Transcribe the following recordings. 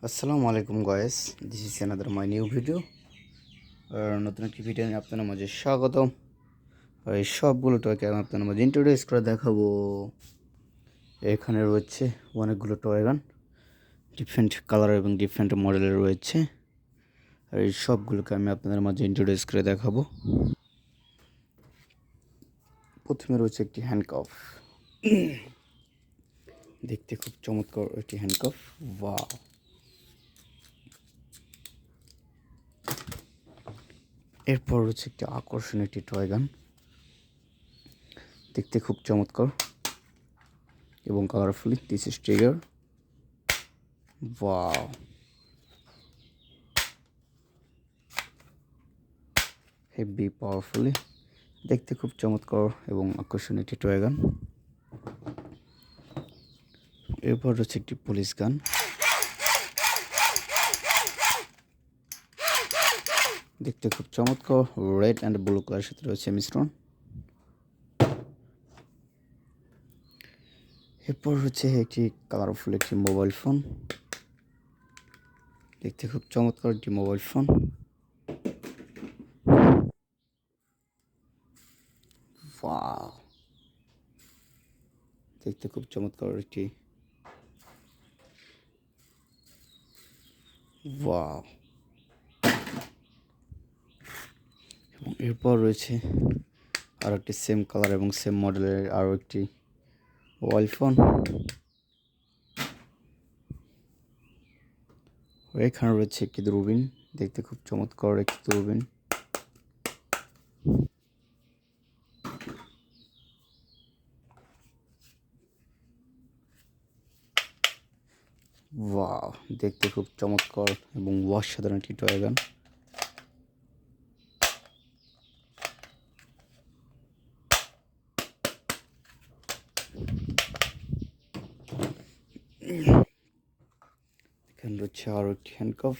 আসসালামু আলাইকুম guys, this is another my new video. আর নতুন একটি ভিডিও নিয়ে আপনাদের মাঝে স্বাগতম। আর এই সবগুলো টয়কে আমি আপনাদের মাঝে ইন্ট্রোডিউস করে দেখাবো। এখানে রয়েছে অনেকগুলো টয় গান, ডিফারেন্ট কালার এবং ডিফারেন্ট মডেলের রয়েছে। আর এই সবগুলোকে আমি আপনাদের মাঝে ইন্ট্রোডিউস করে দেখাবো। প্রথমে রয়েছে একটি হ্যান্ডকাফ। দেখতে খুব চমৎকার একটি হ্যান্ডকাফ। ওয়াও! এরপর রয়েছে একটি আকর্ষণীয় একটি টয় গান, দেখতে খুব চমৎকার এবং colourfully. This is trigger. Wow! Heavy powerfully, দেখতে খুব চমৎকার এবং আকর্ষণীয় একটি টয় গান। এরপর রয়েছে একটি পুলিশ গান, দেখতে খুব চমৎকার। রেড অ্যান্ড ব্লু কালারের সাথে রয়েছে মিশ্রণ। এরপর হচ্ছে একটি কালারফুল একটি মোবাইল ফোন, দেখতে খুব চমৎকার একটি মোবাইল ফোন। ওয়াও! দেখতে খুব চমৎকার একটি। ওয়াও! এবং এরপর রয়েছে আরও একটি সেম কালার এবং সেম মডেলের আরও একটি মোবাইল ফোন। এখানে রয়েছে একটি দূরবীন, দেখতে খুব চমৎকার একটি দূরবীন। ওয়াও! দেখতে খুব চমৎকার এবং অসাধারণ একটি টয় গান। এখানে রয়েছে আরও একটি হ্যান্ডকাফ।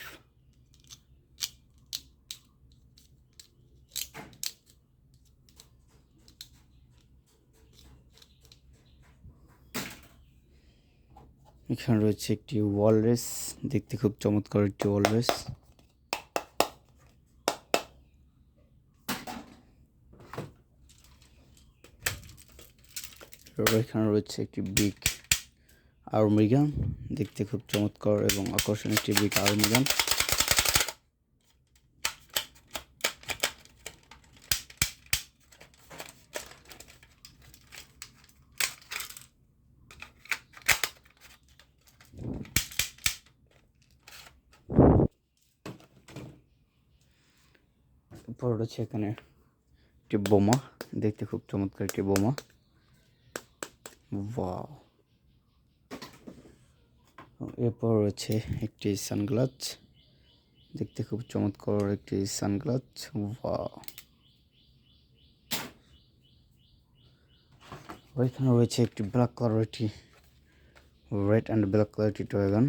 এখানে রয়েছে একটি ওয়ালরেস, দেখতে খুব চমৎকার একটি ওয়ালরেস। এখানে রয়েছে একটি বিগ আর্মি গান, দেখতে খুব চমৎকার এবং আকর্ষণীয় একটি বিগ আর্মি গান। এরপর রয়েছে এখানে একটি বোমা, দেখতে খুব চমৎকার একটি বোমা। ওয়াও! এরপর রয়েছে একটি সানগ্লাস, দেখতে খুব চমৎকার একটি সানগ্লাস। ওয়াও! ওইখানে রয়েছে একটি ব্ল্যাক কালার একটি রেড অ্যান্ড ব্ল্যাক কালার একটি টয় গান,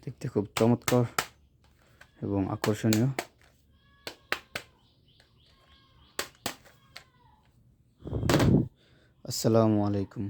দেখতে খুব চমৎকার এবং আকর্ষণীয়। আসসালামু আলাইকুম।